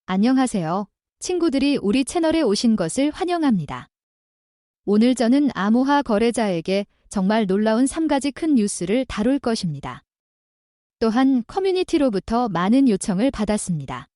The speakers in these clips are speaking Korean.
안녕하세요. 친구들이 우리 채널에 오신 것을 환영합니다. 오늘 저는 암호화 거래자에게 정말 놀라운 3가지 큰 뉴스를 다룰 것입니다. 또한 커뮤니티로부터 많은 요청을 받았습니다.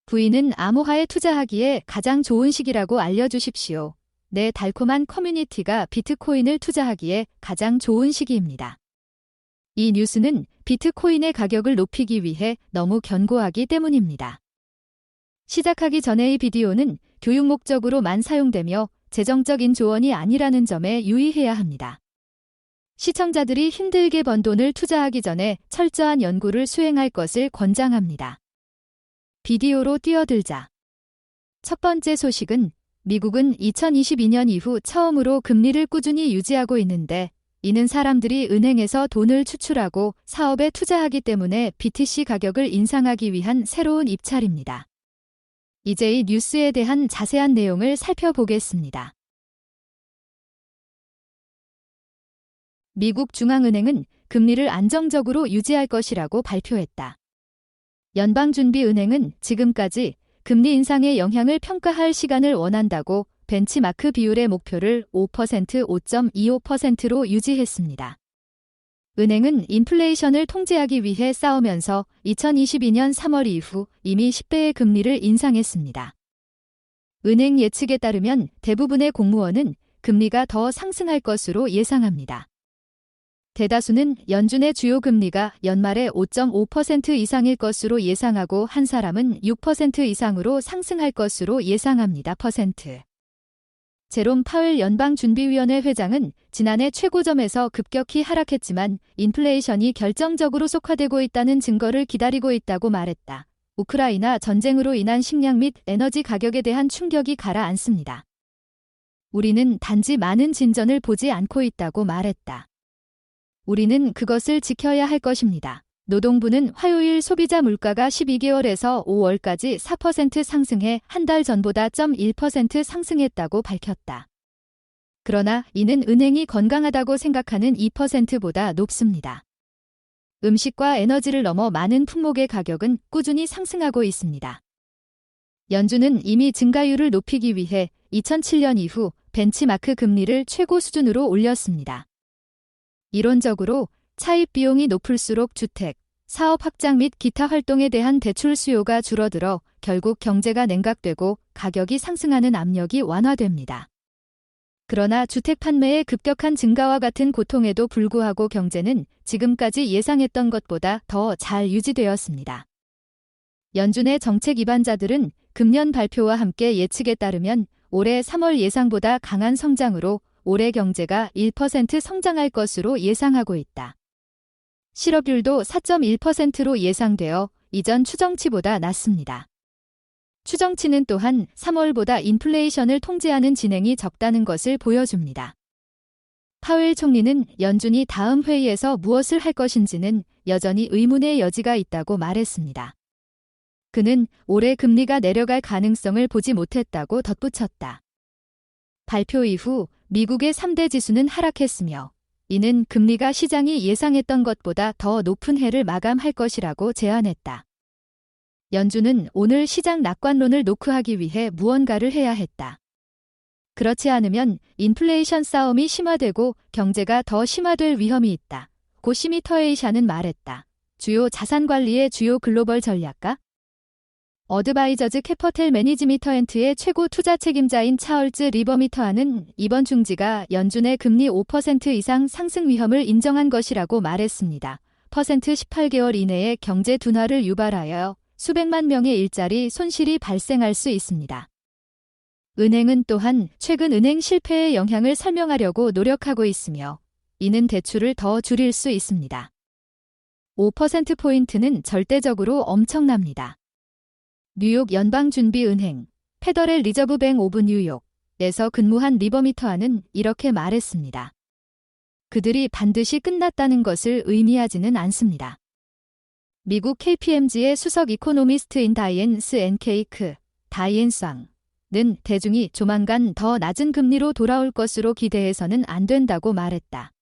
부인은 암호화에 투자하기에 가장 좋은 시기라고 알려주십시오. 내 달콤한 커뮤니티가 비트코인을 투자하기에 가장 좋은 시기입니다. 이 뉴스는 비트코인의 가격을 높이기 위해 너무 견고하기 때문입니다. 시작하기 전에 이 비디오는 교육 목적으로만 사용되며 재정적인 조언이 아니라는 점에 유의해야 합니다. 시청자들이 힘들게 번 돈을 투자하기 전에 철저한 연구를 수행할 것을 권장합니다. 비디오로 뛰어들자. 첫 번째 소식은 미국은 2022년 이후 처음으로 금리를 꾸준히 유지하고 있는데 이는 사람들이 은행에서 돈을 추출하고 사업에 투자하기 때문에 BTC 가격을 인상하기 위한 새로운 입찰입니다. 이제 이 뉴스에 대한 자세한 내용을 살펴보겠습니다. 미국 중앙은행은 금리를 안정적으로 유지할 것이라고 발표했다. 연방준비은행은 지금까지 금리 인상의 영향을 평가할 시간을 원한다고 벤치마크 비율의 목표를 5%, 5.25%로 유지했습니다. 은행은 인플레이션을 통제하기 위해 싸우면서 2022년 3월 이후 이미 10배의 금리를 인상했습니다. 은행 예측에 따르면 대부분의 공무원은 금리가 더 상승할 것으로 예상합니다. 대다수는 연준의 주요 금리가 연말에 5.5% 이상일 것으로 예상하고 한 사람은 6% 이상으로 상승할 것으로 예상합니다. 제롬 파웰 연방준비위원회 회장은 지난해 최고점에서 급격히 하락했지만 인플레이션이 결정적으로 속화되고 있다는 증거를 기다리고 있다고 말했다. 우크라이나 전쟁으로 인한 식량 및 에너지 가격에 대한 충격이 가라앉습니다. 우리는 단지 많은 진전을 보지 않고 있다고 말했다. 우리는 그것을 지켜야 할 것입니다. 노동부는 화요일 소비자 물가가 12개월에서 5월까지 4% 상승해 한 달 전보다 0.1% 상승했다고 밝혔다. 그러나 이는 은행이 건강하다고 생각하는 2%보다 높습니다. 음식과 에너지를 넘어 많은 품목의 가격은 꾸준히 상승하고 있습니다. 연준은 이미 증가율을 높이기 위해 2007년 이후 벤치마크 금리를 최고 수준으로 올렸습니다. 이론적으로 차입 비용이 높을수록 주택, 사업 확장 및 기타 활동에 대한 대출 수요가 줄어들어 결국 경제가 냉각되고 가격이 상승하는 압력이 완화됩니다. 그러나 주택 판매의 급격한 증가와 같은 고통에도 불구하고 경제는 지금까지 예상했던 것보다 더 잘 유지되었습니다. 연준의 정책 입안자들은 금년 발표와 함께 예측에 따르면 올해 3월 예상보다 강한 성장으로 올해 경제가 1% 성장할 것으로 예상하고 있다. 실업률도 4.1%로 예상되어 이전 추정치보다 낮습니다. 추정치는 또한 3월보다 인플레이션을 통제하는 진행이 적다는 것을 보여줍니다. 파웰 총리는 연준이 다음 회의에서 무엇을 할 것인지는 여전히 의문의 여지가 있다고 말했습니다. 그는 올해 금리가 내려갈 가능성을 보지 못했다고 덧붙였다. 발표 이후 미국의 3대 지수는 하락했으며 이는 금리가 시장이 예상했던 것보다 더 높은 해를 마감할 것이라고 제안했다. 연준은 오늘 시장 낙관론을 노크하기 위해 무언가를 해야 했다. 그렇지 않으면 인플레이션 싸움이 심화되고 경제가 더 심화될 위험이 있다. 고 시미터에이샤는 말했다. 주요 자산관리의 주요 글로벌 전략가? 어드바이저즈 캐퍼텔 매니지미터엔트의 최고 투자 책임자인 차얼즈 리버미터하는 이번 중지가 연준의 금리 5% 이상 상승 위험을 인정한 것이라고 말했습니다. 18개월 이내에 경제 둔화를 유발하여 수백만 명의 일자리 손실이 발생할 수 있습니다. 은행은 또한 최근 은행 실패의 영향을 설명하려고 노력하고 있으며 이는 대출을 더 줄일 수 있습니다. 5%포인트는 절대적으로 엄청납니다. 뉴욕 연방준비은행, 페더럴 리저브뱅 오브 뉴욕에서 근무한 리버미터하는 이렇게 말했습니다. 그들이 반드시 끝났다는 것을 의미하지는 않습니다. 미국 KPMG의 수석 이코노미스트인 다이앤 스앤케이크, 다이앤 쌍는 대중이 조만간 더 낮은 금리로 돌아올 것으로 기대해서는 안 된다고 말했다.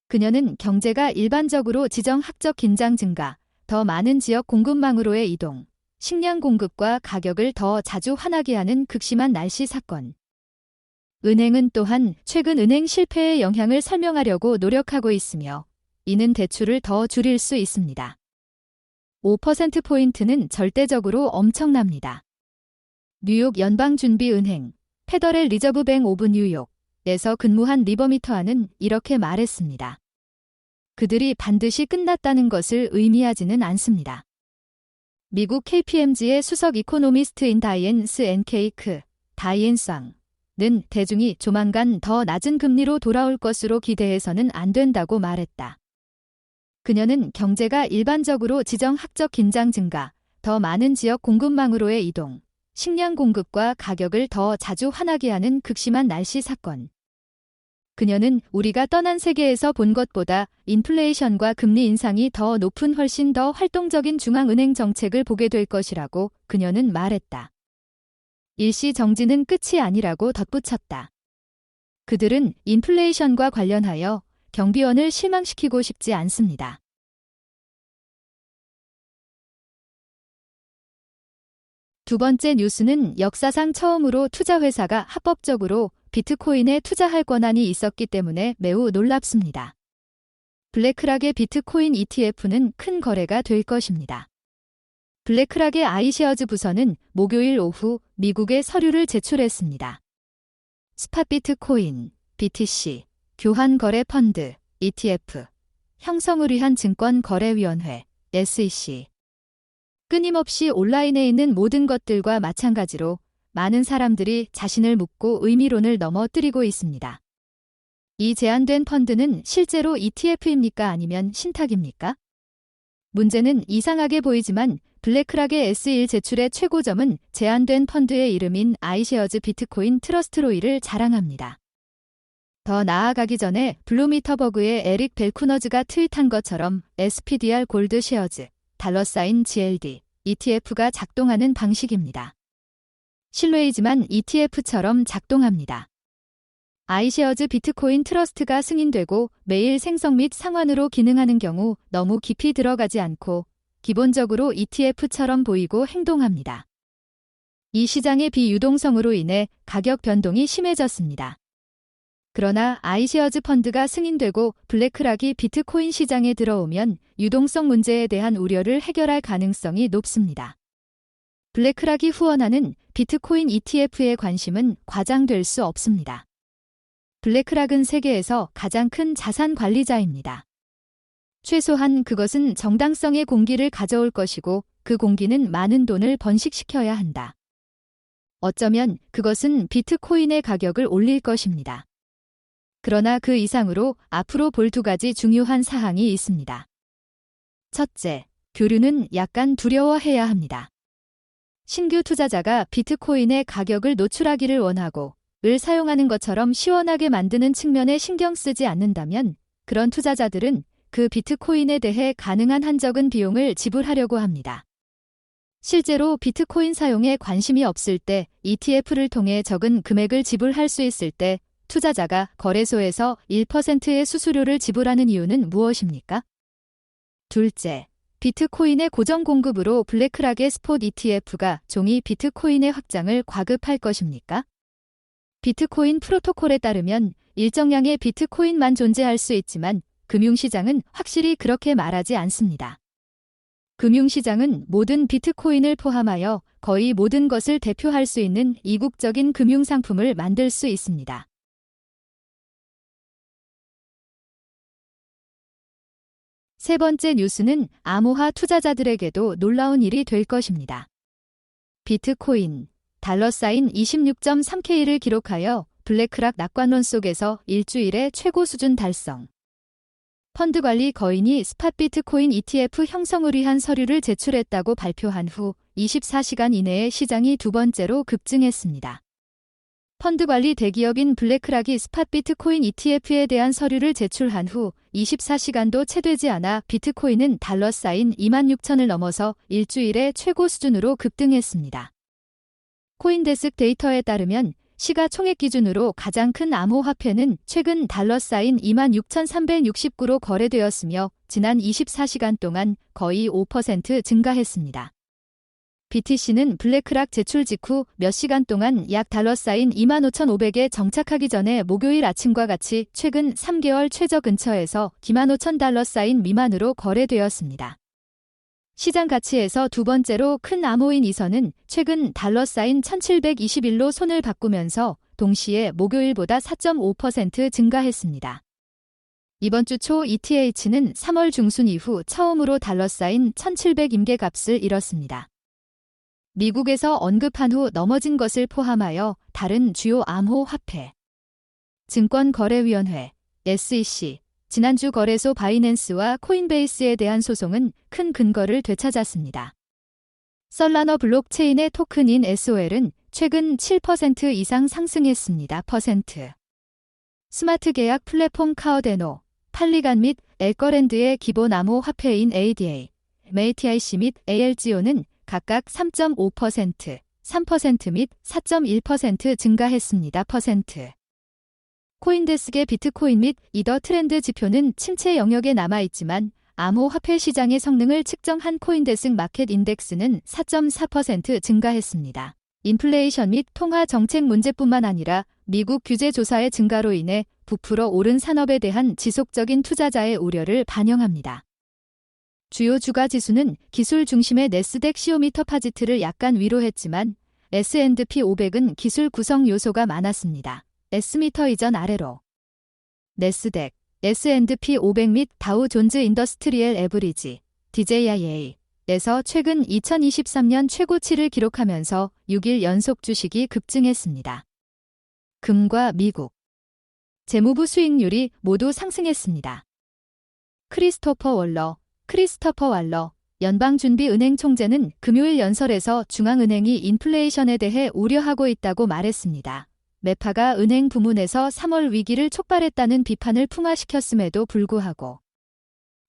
그녀는 경제가 일반적으로 지정학적 긴장 증가, 더 많은 지역 공급망으로의 이동, 식량 공급과 가격을 더 자주 환하게 하는 극심한 날씨 사건. 은행은 또한 최근 은행 실패의 영향을 설명하려고 노력하고 있으며 이는 대출을 더 줄일 수 있습니다. 5%포인트는 절대적으로 엄청납니다. 뉴욕 연방준비은행 페더럴 리저브 뱅 오브 뉴욕에서 근무한 리버미터아는 이렇게 말했습니다. 그들이 반드시 끝났다는 것을 의미하지는 않습니다. 미국 KPMG의 수석 이코노미스트인 다이앤 스앤케이크, 다이앤 쌍 는 대중이 조만간 더 낮은 금리로 돌아올 것으로 기대해서는 안 된다고 말했다. 그녀는 경제가 일반적으로 지정학적 긴장 증가, 더 많은 지역 공급망으로의 이동, 식량 공급과 가격을 더 자주 환하게 하는 극심한 날씨 사건. 그녀는 우리가 떠난 세계에서 본 것보다 인플레이션과 금리 인상이 더 높은 훨씬 더 활동적인 중앙은행 정책을 보게 될 것이라고 그녀는 말했다. 일시 정지는 끝이 아니라고 덧붙였다. 그들은 인플레이션과 관련하여 경비원을 실망시키고 싶지 않습니다. 두 번째 뉴스는 역사상 처음으로 투자회사가 합법적으로 비트코인에 투자할 권한이 있었기 때문에 매우 놀랍습니다. 블랙락의 비트코인 ETF는 큰 거래가 될 것입니다. 블랙락의 아이쉐어즈 부서는 목요일 오후 미국에 서류를 제출했습니다. 스팟 비트코인, BTC, 교환거래 펀드, ETF, 형성을 위한 증권거래위원회, SEC. 끊임없이 온라인에 있는 모든 것들과 마찬가지로 많은 사람들이 자신을 묻고 의미론을 넘어뜨리고 있습니다. 이 제한된 펀드는 실제로 ETF입니까 아니면 신탁입니까? 문제는 이상하게 보이지만 블랙락의 S1 제출의 최고점은 제한된 펀드의 이름인 아이쉐어즈 비트코인 트러스트로이를 자랑합니다. 더 나아가기 전에 블루미터버그의 에릭 벨쿠너즈가 트윗한 것처럼 SPDR 골드 쉐어즈, $GLD, ETF가 작동하는 방식입니다. 실외이지만 ETF처럼 작동합니다. 아이쉐어즈 비트코인 트러스트가 승인되고 매일 생성 및 상환으로 기능하는 경우 너무 깊이 들어가지 않고 기본적으로 ETF처럼 보이고 행동합니다. 이 시장의 비유동성으로 인해 가격 변동이 심해졌습니다. 그러나 아이쉐어즈 펀드가 승인되고 블랙락이 비트코인 시장에 들어오면 유동성 문제에 대한 우려를 해결할 가능성이 높습니다. 블랙락이 후원하는 비트코인 ETF의 관심은 과장될 수 없습니다. 블랙락은 세계에서 가장 큰 자산 관리자입니다. 최소한 그것은 정당성의 공기를 가져올 것이고 그 공기는 많은 돈을 번식시켜야 한다. 어쩌면 그것은 비트코인의 가격을 올릴 것입니다. 그러나 그 이상으로 앞으로 볼 두 가지 중요한 사항이 있습니다. 첫째, 교류는 약간 두려워해야 합니다. 신규 투자자가 비트코인의 가격을 노출하기를 원하고 을 사용하는 것처럼 시원하게 만드는 측면에 신경 쓰지 않는다면 그런 투자자들은 그 비트코인에 대해 가능한 한 적은 비용을 지불하려고 합니다. 실제로 비트코인 사용에 관심이 없을 때 ETF를 통해 적은 금액을 지불할 수 있을 때 투자자가 거래소에서 1%의 수수료를 지불하는 이유는 무엇입니까? 둘째, 비트코인의 고정 공급으로 블랙락의 스폿 ETF가 종이 비트코인의 확장을 과급할 것입니까? 비트코인 프로토콜에 따르면 일정량의 비트코인만 존재할 수 있지만 금융시장은 확실히 그렇게 말하지 않습니다. 금융시장은 모든 비트코인을 포함하여 거의 모든 것을 대표할 수 있는 이국적인 금융상품을 만들 수 있습니다. 세 번째 뉴스는 암호화 투자자들에게도 놀라운 일이 될 것입니다. 비트코인, $26.3K를 기록하여 블랙락 낙관론 속에서 일주일의 최고 수준 달성. 펀드 관리 거인이 스팟 비트코인 ETF 형성을 위한 서류를 제출했다고 발표한 후 24시간 이내에 시장이 두 번째로 급증했습니다. 펀드 관리 대기업인 블랙락이 스팟 비트코인 ETF에 대한 서류를 제출한 후 24시간도 채 되지 않아 비트코인은 $26,000을 넘어서 일주일의 최고 수준으로 급등했습니다. 코인데스크 데이터에 따르면 시가총액 기준으로 가장 큰 암호화폐는 최근 $26,369로 거래되었으며 지난 24시간 동안 거의 5% 증가했습니다. BTC는 블랙락 제출 직후 몇 시간 동안 약 $사인 25,500에 정착하기 전에 목요일 아침과 같이 최근 3개월 최저 근처에서 $25,000 미만으로 거래되었습니다. 시장 가치에서 두 번째로 큰 암호인 이선은 최근 $사인 1,721로 손을 바꾸면서 동시에 목요일보다 4.5% 증가했습니다. 이번 주 초 ETH는 3월 중순 이후 처음으로 $사인 1,700 임계값을 잃었습니다. 미국에서 언급한 후 넘어진 것을 포함하여 다른 주요 암호 화폐. 증권거래위원회 SEC 지난주 거래소 바이낸스와 코인베이스에 대한 소송은 큰 근거를 되찾았습니다. 솔라나 블록체인의 토큰인 SOL은 최근 7% 이상 상승했습니다. 스마트 계약 플랫폼 카오데노, 팔리간 및 엘거랜드의 기본 암호 화폐인 ADA, METIC 및 ALGO는 각각 3.5%, 3% 및 4.1% 증가했습니다. 코인데스크의 비트코인 및 이더 트렌드 지표는 침체 영역에 남아있지만 암호 화폐 시장의 성능을 측정한 코인데스크 마켓 인덱스는 4.4% 증가했습니다. 인플레이션 및 통화 정책 문제뿐만 아니라 미국 규제 조사의 증가로 인해 부풀어 오른 산업에 대한 지속적인 투자자의 우려를 반영합니다. 주요 주가 지수는 기술 중심의 네스닥 시오미터 파지트를 약간 위로했지만 S&P 500은 기술 구성 요소가 많았습니다. S미터 이전 아래로 네스닥, S&P 500 및 다우 존즈 인더스트리얼 에브리지, DJIA에서 최근 2023년 최고치를 기록하면서 6일 연속 주식이 급증했습니다. 금과 미국, 재무부 수익률이 모두 상승했습니다. 크리스토퍼 왈러 연방준비은행 총재는 금요일 연설에서 중앙은행이 인플레이션에 대해 우려하고 있다고 말했습니다. 메파가 은행 부문에서 3월 위기를 촉발했다는 비판을 풍화시켰음에도 불구하고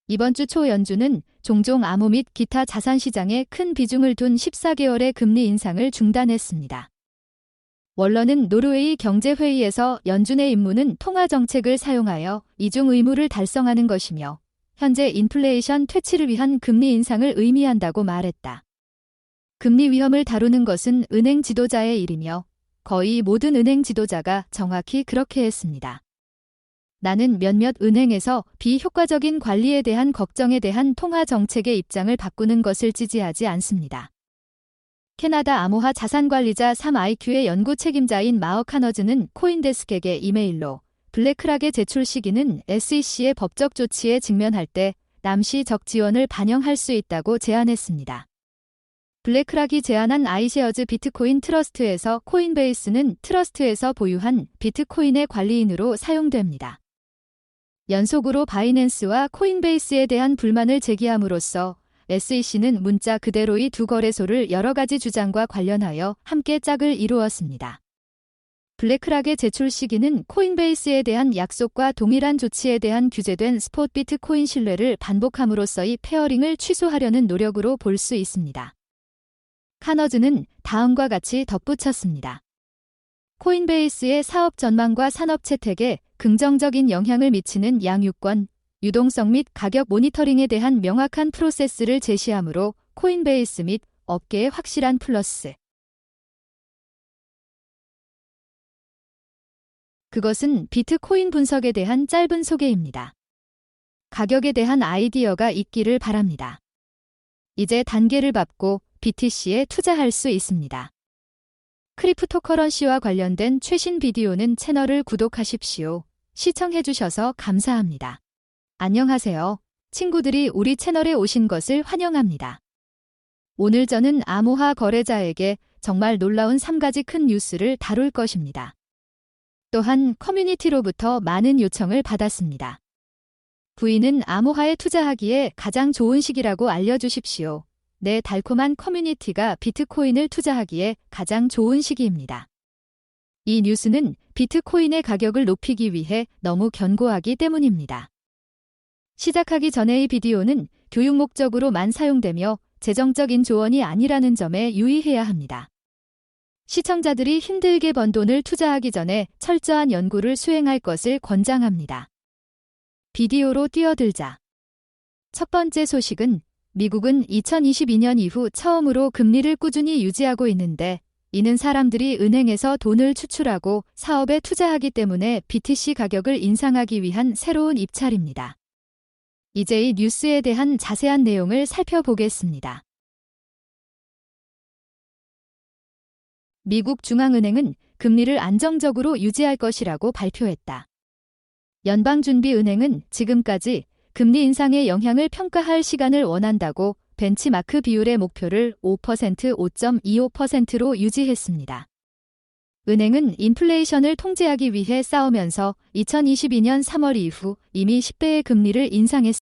이번 주 초 연준은 종종 암호 및 기타 자산 시장에 큰 비중을 둔 14개월의 금리 인상을 중단했습니다. 왈러는 노르웨이 경제회의에서 연준의 임무는 통화 정책을 사용하여 이중 의무를 달성하는 것이며 현재 인플레이션 퇴치를 위한 금리 인상을 의미한다고 말했다. 금리 위험을 다루는 것은 은행 지도자의 일이며 거의 모든 은행 지도자가 정확히 그렇게 했습니다. 나는 몇몇 은행에서 비효과적인 관리에 대한 걱정에 대한 통화 정책의 입장을 바꾸는 것을 지지하지 않습니다. 캐나다 암호화 자산관리자 3IQ의 연구 책임자인 마어 카너즈는 코인데스크에게 이메일로 블랙락의 제출 시기는 SEC의 법적 조치에 직면할 때 남시적 지원을 반영할 수 있다고 제안했습니다. 블랙락이 제안한 아이쉐어즈 비트코인 트러스트에서 코인베이스는 트러스트에서 보유한 비트코인의 관리인으로 사용됩니다. 연속으로 바이낸스와 코인베이스에 대한 불만을 제기함으로써 SEC는 문자 그대로의 두 거래소를 여러 가지 주장과 관련하여 함께 짝을 이루었습니다. 블랙락의 제출 시기는 코인베이스에 대한 약속과 동일한 조치에 대한 규제된 스폿 비트코인 신뢰를 반복함으로써의 페어링을 취소하려는 노력으로 볼 수 있습니다. 카너즈는 다음과 같이 덧붙였습니다. 코인베이스의 사업 전망과 산업 채택에 긍정적인 영향을 미치는 양육권, 유동성 및 가격 모니터링에 대한 명확한 프로세스를 제시하므로 코인베이스 및 업계의 확실한 플러스. 그것은 비트코인 분석에 대한 짧은 소개입니다. 가격에 대한 아이디어가 있기를 바랍니다. 이제 단계를 밟고 BTC에 투자할 수 있습니다. 크립토커런시와 관련된 최신 비디오는 채널을 구독하십시오. 시청해주셔서 감사합니다. 안녕하세요. 친구들이 우리 채널에 오신 것을 환영합니다. 오늘 저는 암호화 거래자에게 정말 놀라운 3가지 큰 뉴스를 다룰 것입니다. 또한 커뮤니티로부터 많은 요청을 받았습니다. 부인은 암호화에 투자하기에 가장 좋은 시기라고 알려주십시오. 내 달콤한 커뮤니티가 비트코인을 투자하기에 가장 좋은 시기입니다. 이 뉴스는 비트코인의 가격을 높이기 위해 너무 견고하기 때문입니다. 시작하기 전에 이 비디오는 교육 목적으로만 사용되며 재정적인 조언이 아니라는 점에 유의해야 합니다. 시청자들이 힘들게 번 돈을 투자하기 전에 철저한 연구를 수행할 것을 권장합니다. 비디오로 뛰어들자. 첫 번째 소식은 미국은 2022년 이후 처음으로 금리를 꾸준히 유지하고 있는데 이는 사람들이 은행에서 돈을 추출하고 사업에 투자하기 때문에 BTC 가격을 인상하기 위한 새로운 입찰입니다. 이제 이 뉴스에 대한 자세한 내용을 살펴보겠습니다. 미국 중앙은행은 금리를 안정적으로 유지할 것이라고 발표했다. 연방준비은행은 지금까지 금리 인상의 영향을 평가할 시간을 원한다고 벤치마크 비율의 목표를 5%, 5.25%로 유지했습니다. 은행은 인플레이션을 통제하기 위해 싸우면서 2022년 3월 이후 이미 10배의 금리를 인상했습니다.